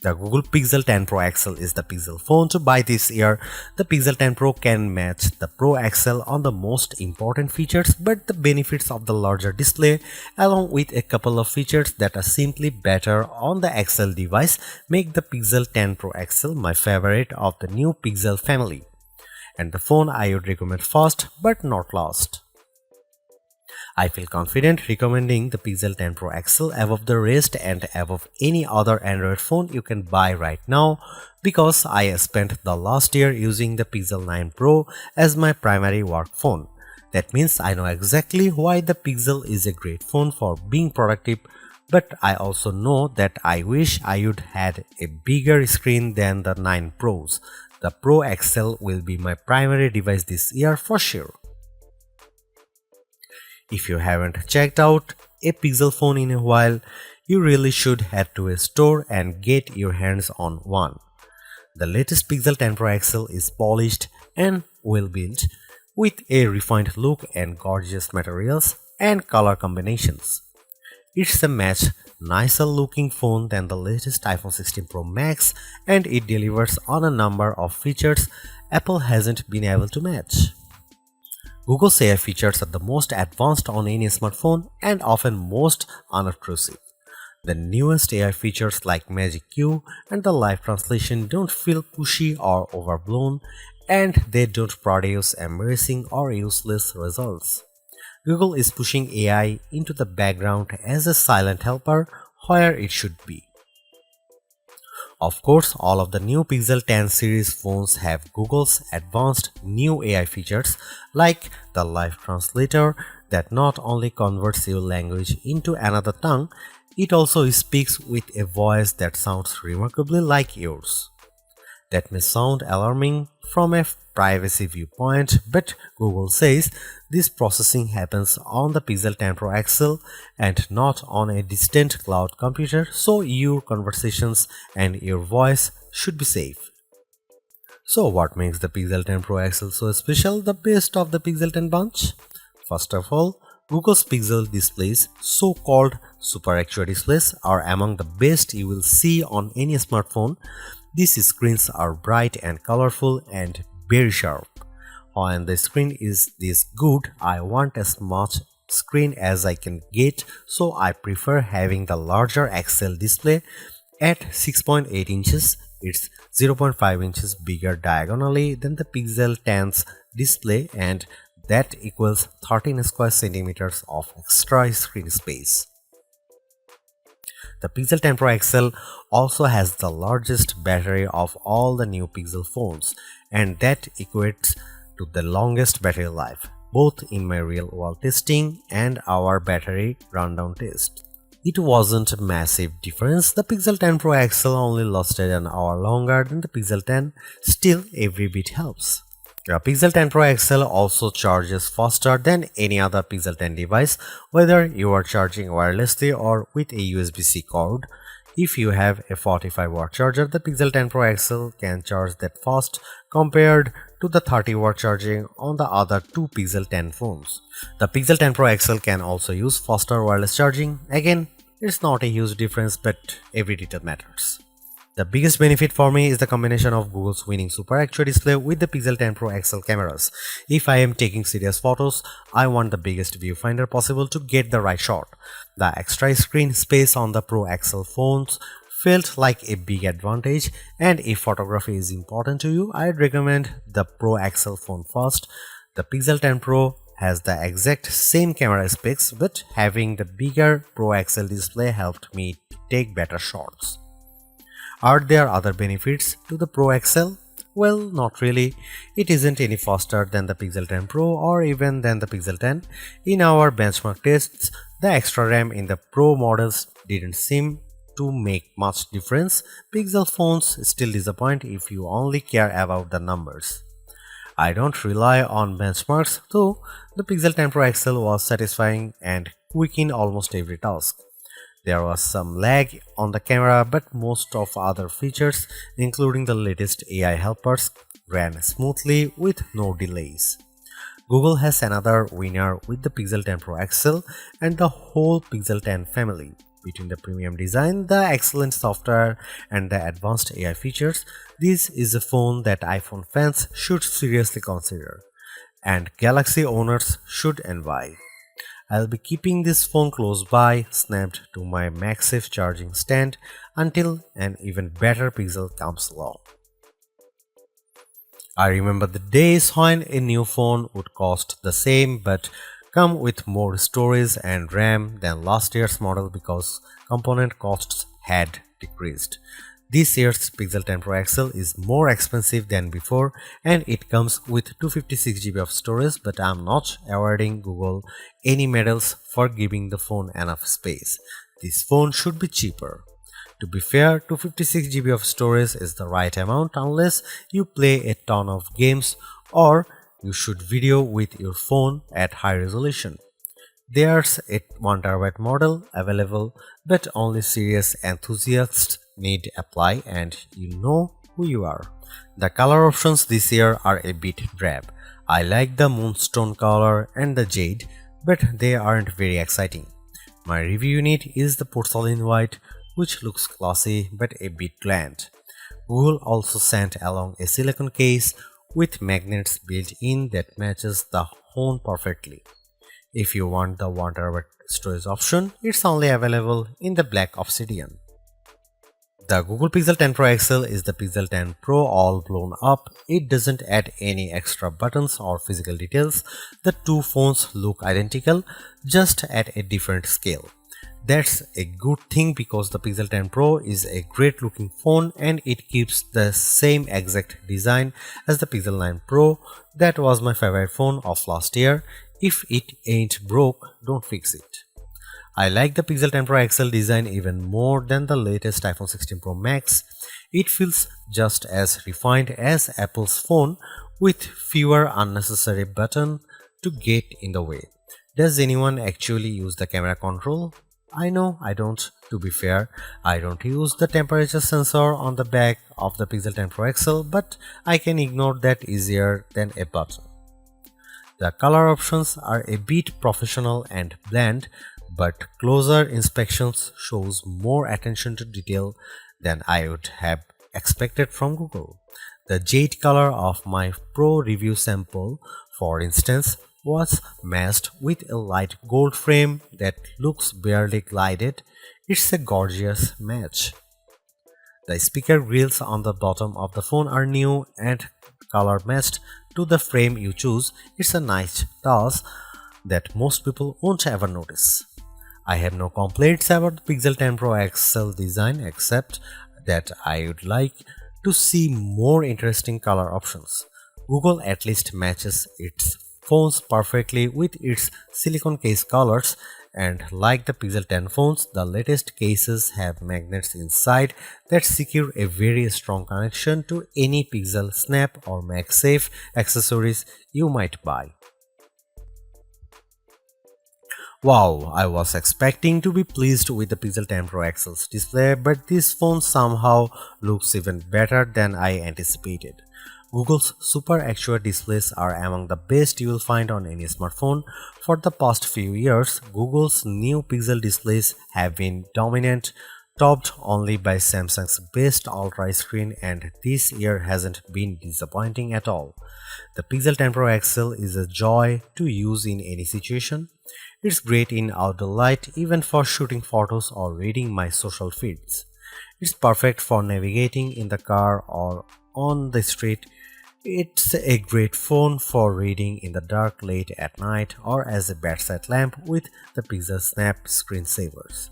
The Google Pixel 10 Pro XL is the Pixel phone to buy this year. The Pixel 10 Pro can match the Pro XL on the most important features, but the benefits of the larger display, along with a couple of features that are simply better on the XL device, make the Pixel 10 Pro XL my favorite of the new Pixel family, and the phone I would recommend first but not last. I feel confident recommending the Pixel 10 Pro XL above the rest and above any other Android phone you can buy right now, because I spent the last year using the Pixel 9 Pro as my primary work phone. That means I know exactly why the Pixel is a great phone for being productive, but I also know that I wish I would had a bigger screen than the 9 Pros. The Pro XL will be my primary device this year for sure. If you haven't checked out a Pixel phone in a while, you really should head to a store and get your hands on one. The latest Pixel 10 Pro XL is polished and well built, with a refined look and gorgeous materials and color combinations. It's a much nicer looking phone than the latest iPhone 16 Pro Max, and it delivers on a number of features Apple hasn't been able to match. Google's AI features are the most advanced on any smartphone and often most unobtrusive. The newest AI features like Magic Q and the live translation don't feel pushy or overblown, and they don't produce embarrassing or useless results. Google is pushing AI into the background as a silent helper where it should be. Of course, all of the new Pixel 10 series phones have Google's advanced new AI features like the live translator that not only converts your language into another tongue, it also speaks with a voice that sounds remarkably like yours. That may sound alarming from a privacy viewpoint, but Google says this processing happens on the Pixel 10 Pro XL and not on a distant cloud computer, so your conversations and your voice should be safe. So what makes the Pixel 10 Pro XL so special, the best of the Pixel 10 bunch? First of all, Google's Pixel displays, so-called Super Actua displays, are among the best you will see on any smartphone. These screens are bright and colorful and very sharp. When the screen is this good, I want as much screen as I can get, so I prefer having the larger XL display at 6.8 inches. It's 0.5 inches bigger diagonally than the Pixel 10's display, and that equals 13 square centimeters of extra screen space. The Pixel 10 Pro XL also has the largest battery of all the new Pixel phones, and that equates to the longest battery life, both in my real-world testing and our battery rundown test. It wasn't a massive difference. The Pixel 10 Pro XL only lasted an hour longer than the Pixel 10, still every bit helps. The Pixel 10 Pro XL also charges faster than any other Pixel 10 device, whether you are charging wirelessly or with a USB-C cord. If you have a 45-watt charger, the Pixel 10 Pro XL can charge that fast compared to the 30-watt charging on the other two Pixel 10 phones. The Pixel 10 Pro XL can also use faster wireless charging. Again, it's not a huge difference, but every detail matters. The biggest benefit for me is the combination of Google's winning Super Actua display with the Pixel 10 Pro XL cameras. If I am taking serious photos, I want the biggest viewfinder possible to get the right shot. The extra screen space on the Pro XL phones felt like a big advantage, and if photography is important to you, I'd recommend the Pro XL phone first. The Pixel 10 Pro has the exact same camera specs, but having the bigger Pro XL display helped me take better shots. Are there other benefits to the Pro XL? Well, not really. It isn't any faster than the Pixel 10 Pro or even than the Pixel 10. In our benchmark tests, the extra RAM in the Pro models didn't seem to make much difference. Pixel phones still disappoint if you only care about the numbers. I don't rely on benchmarks, though. The Pixel 10 Pro XL was satisfying and quick in almost every task. There was some lag on the camera, but most of other features, including the latest AI helpers, ran smoothly with no delays. Google has another winner with the Pixel 10 Pro XL and the whole Pixel 10 family. Between the premium design, the excellent software, and the advanced AI features, this is a phone that iPhone fans should seriously consider, and Galaxy owners should envy. I'll be keeping this phone close by, snapped to my MagSafe charging stand until an even better Pixel comes along. I remember the days when a new phone would cost the same but come with more storage and RAM than last year's model because component costs had decreased. This year's Pixel 10 Pro XL is more expensive than before and it comes with 256 GB of storage, but I'm not awarding Google any medals for giving the phone enough space. This phone should be cheaper. To be fair, 256 GB of storage is the right amount unless you play a ton of games or you shoot video with your phone at high resolution. There's a 1TB model available, but only serious enthusiasts need apply, and you know who you are. The color options this year are a bit drab. I like the moonstone color and the jade, but they aren't very exciting. My review unit is the porcelain white, which looks classy but a bit bland. Google also sent along a silicone case with magnets built in that matches the phone perfectly. If you want the 1TB storage option, it's only available in the black obsidian. The Google Pixel 10 Pro XL is the Pixel 10 Pro all blown up. It doesn't add any extra buttons or physical details. The two phones look identical, just at a different scale. That's a good thing because the Pixel 10 Pro is a great looking phone and it keeps the same exact design as the Pixel 9 Pro. That was my favorite phone of last year. If it ain't broke, don't fix it. I like the Pixel 10 Pro XL design even more than the latest iPhone 16 Pro Max. It feels just as refined as Apple's phone with fewer unnecessary buttons to get in the way. Does anyone actually use the camera control? I know I don't. To be fair, I don't use the temperature sensor on the back of the Pixel 10 Pro XL, but I can ignore that easier than a button. The color options are a bit professional and bland, but closer inspections shows more attention to detail than I would have expected from Google. The jade color of my Pro review sample, for instance, was matched with a light gold frame that looks barely glided. It's a gorgeous match. The speaker grills on the bottom of the phone are new and color matched to the frame you choose. It's a nice touch that most people won't ever notice. I have no complaints about the Pixel 10 Pro XL design except that I would like to see more interesting color options. Google at least matches its phones perfectly with its silicone case colors, and like the Pixel 10 phones, the latest cases have magnets inside that secure a very strong connection to any Pixel Snap or MagSafe accessories you might buy. Wow, I was expecting to be pleased with the Pixel 10 Pro XL's display, but this phone somehow looks even better than I anticipated. Google's Super Actua displays are among the best you will find on any smartphone. For the past few years, Google's new Pixel displays have been dominant, topped only by Samsung's best Ultra screen, and this year hasn't been disappointing at all. The Pixel 10 Pro XL is a joy to use in any situation. It's great in outdoor light, even for shooting photos or reading my social feeds. It's perfect for navigating in the car or on the street. It's a great phone for reading in the dark late at night or as a bedside lamp with the Pixel Snap screensavers.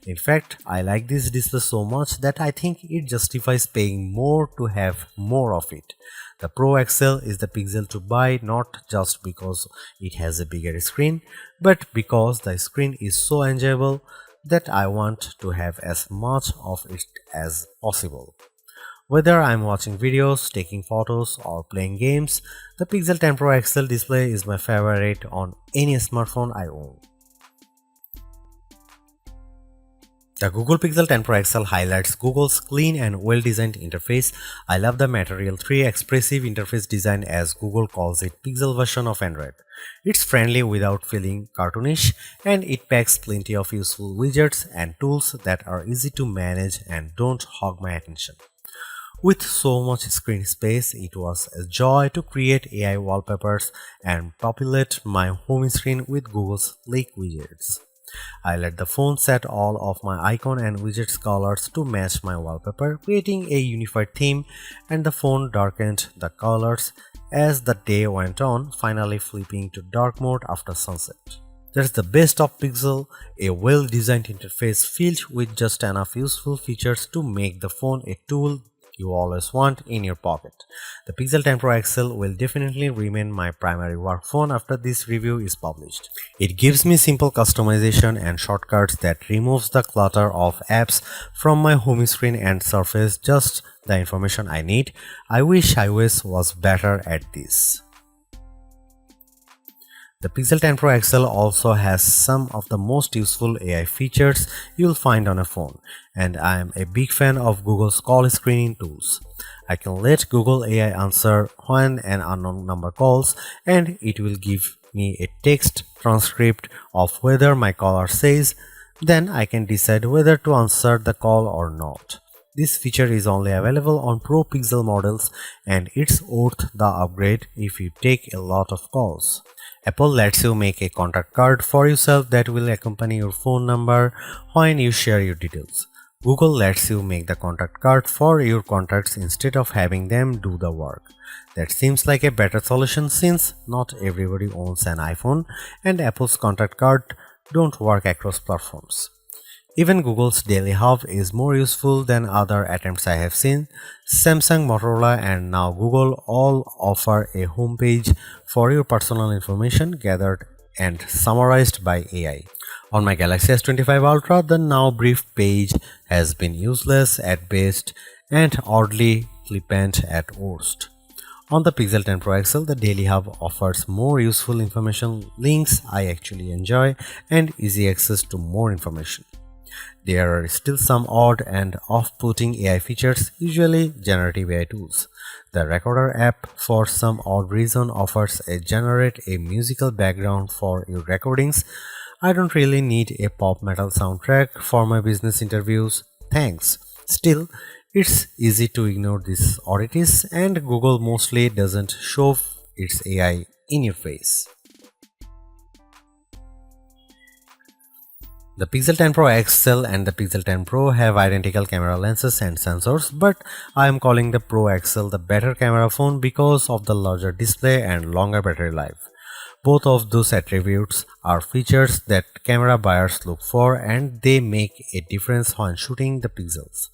In fact, I like this display so much that I think it justifies paying more to have more of it. The Pro XL is the Pixel to buy not just because it has a bigger screen, but because the screen is so enjoyable that I want to have as much of it as possible. Whether I'm watching videos, taking photos, or playing games, the Pixel 10 Pro XL display is my favorite on any smartphone I own. The Google Pixel 10 Pro XL highlights Google's clean and well-designed interface. I love the Material 3 expressive interface design, as Google calls it Pixel version of Android. It's friendly without feeling cartoonish, and it packs plenty of useful widgets and tools that are easy to manage and don't hog my attention. With so much screen space, it was a joy to create AI wallpapers and populate my home screen with Google's sleek widgets. I let the phone set all of my icon and widgets colors to match my wallpaper, creating a unified theme, and the phone darkened the colors as the day went on, finally flipping to dark mode after sunset. That's the best of Pixel, a well-designed interface filled with just enough useful features to make the phone a tool you always want in your pocket. The Pixel 10 Pro XL will definitely remain my primary work phone after this review is published. It gives me simple customization and shortcuts that removes the clutter of apps from my home screen and surface just the information I need. I wish iOS was better at this. The Pixel 10 Pro XL also has some of the most useful AI features you'll find on a phone, and I am a big fan of Google's call screening tools. I can let Google AI answer when an unknown number calls, and it will give me a text transcript of whether my caller says, then I can decide whether to answer the call or not. This feature is only available on Pro Pixel models, and it's worth the upgrade if you take a lot of calls. Apple lets you make a contact card for yourself that will accompany your phone number when you share your details. Google lets you make the contact card for your contacts instead of having them do the work. That seems like a better solution since not everybody owns an iPhone and Apple's contact card don't work across platforms. Even Google's Daily Hub is more useful than other attempts I have seen. Samsung, Motorola, and now Google all offer a homepage for your personal information gathered and summarized by AI. On my Galaxy S25 Ultra, the now brief page has been useless at best and oddly flippant at worst. On the Pixel 10 Pro XL, the Daily Hub offers more useful information, links I actually enjoy, and easy access to more information. There are still some odd and off-putting AI features, usually generative AI tools. The Recorder app, for some odd reason, offers a generate a musical background for your recordings. I don't really need a pop metal soundtrack for my business interviews. Thanks. Still, it's easy to ignore these oddities, and Google mostly doesn't shove its AI in your face. The Pixel 10 Pro XL and the Pixel 10 Pro have identical camera lenses and sensors, but I am calling the Pro XL the better camera phone because of the larger display and longer battery life. Both of those attributes are features that camera buyers look for, and they make a difference when shooting the pixels.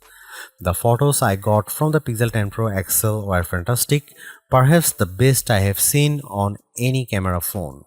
The photos I got from the Pixel 10 Pro XL were fantastic, perhaps the best I have seen on any camera phone.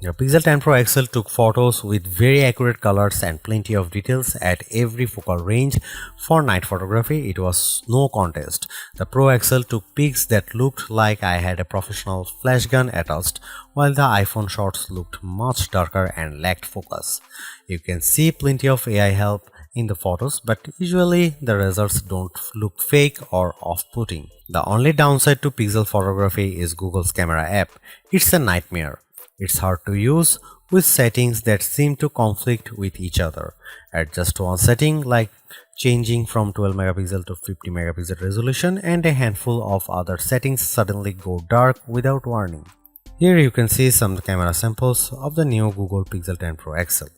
The Pixel 10 Pro XL took photos with very accurate colors and plenty of details at every focal range. For night photography, it was no contest. The Pro XL took pics that looked like I had a professional flash gun attached, while the iPhone shots looked much darker and lacked focus. You can see plenty of AI help in the photos, but usually the results don't look fake or off-putting. The only downside to Pixel photography is Google's camera app. It's a nightmare. It's hard to use with settings that seem to conflict with each other. At just one setting, like changing from 12 megapixel to 50 megapixel resolution, and a handful of other settings suddenly go dark without warning. Here you can see some camera samples of the new Google Pixel 10 Pro XL.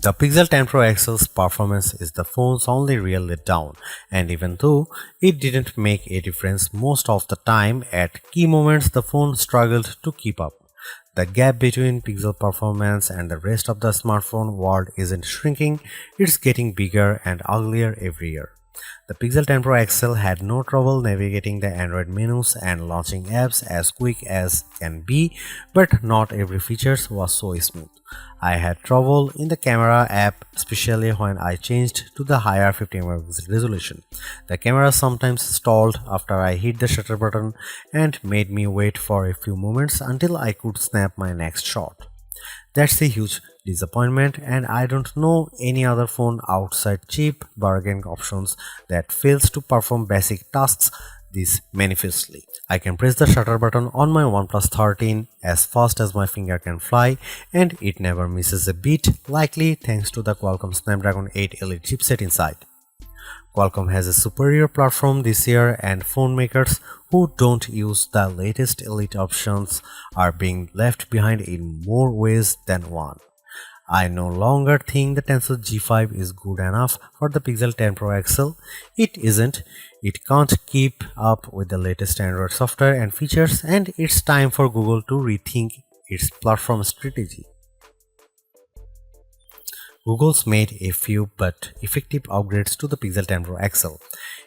The Pixel 10 Pro XL's performance is the phone's only real letdown, and even though it didn't make a difference most of the time, at key moments the phone struggled to keep up. The gap between Pixel performance and the rest of the smartphone world isn't shrinking, it's getting bigger and uglier every year. The Pixel 10 Pro XL had no trouble navigating the Android menus and launching apps as quick as can be, but not every feature was so smooth. I had trouble in the camera app, especially when I changed to the higher 50 megapixel resolution. The camera sometimes stalled after I hit the shutter button and made me wait for a few moments until I could snap my next shot. That's a huge disappointment, and I don't know any other phone outside cheap bargain options that fails to perform basic tasks this manifestly. I can press the shutter button on my OnePlus 13 as fast as my finger can fly, and it never misses a beat, likely thanks to the Qualcomm Snapdragon 8 Elite chipset inside. Qualcomm has a superior platform this year, and phone makers who don't use the latest Elite options are being left behind in more ways than one. I no longer think the Tensor G5 is good enough for the Pixel 10 Pro XL. It isn't. It can't keep up with the latest Android software and features, and it's time for Google to rethink its platform strategy. Google's made a few but effective upgrades to the Pixel 10 Pro XL.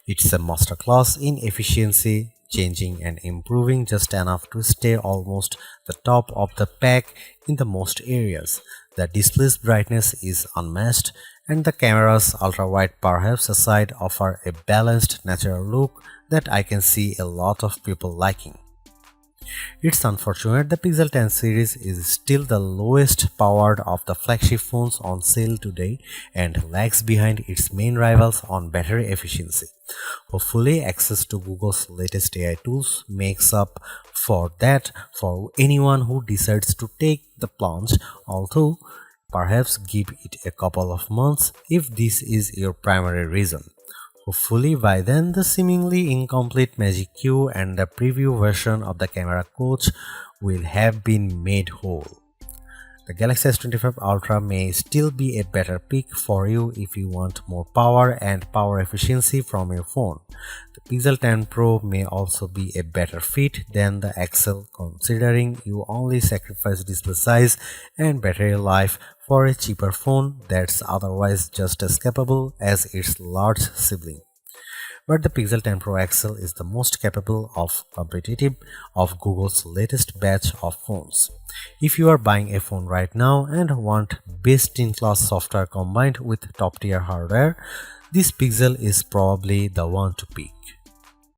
It's a masterclass in efficiency, changing and improving just enough to stay almost the top of the pack in the most areas. The display's brightness is unmatched, and the camera's ultra-wide perhaps aside offer a balanced natural look that I can see a lot of people liking. It's unfortunate the Pixel 10 series is still the lowest powered of the flagship phones on sale today and lags behind its main rivals on battery efficiency. Hopefully, access to Google's latest AI tools makes up for that for anyone who decides to take the plunge, although perhaps give it a couple of months if this is your primary reason. Hopefully by then the seemingly incomplete Magic Q and the preview version of the camera coach will have been made whole. The Galaxy S25 Ultra may still be a better pick for you if you want more power and power efficiency from your phone. The Pixel 10 Pro may also be a better fit than the XL, considering you only sacrifice display size and battery life for a cheaper phone that's otherwise just as capable as its large sibling. But the Pixel 10 Pro XL is the most capable of competitive of Google's latest batch of phones. If you are buying a phone right now and want best-in-class software combined with top-tier hardware, this Pixel is probably the one to pick.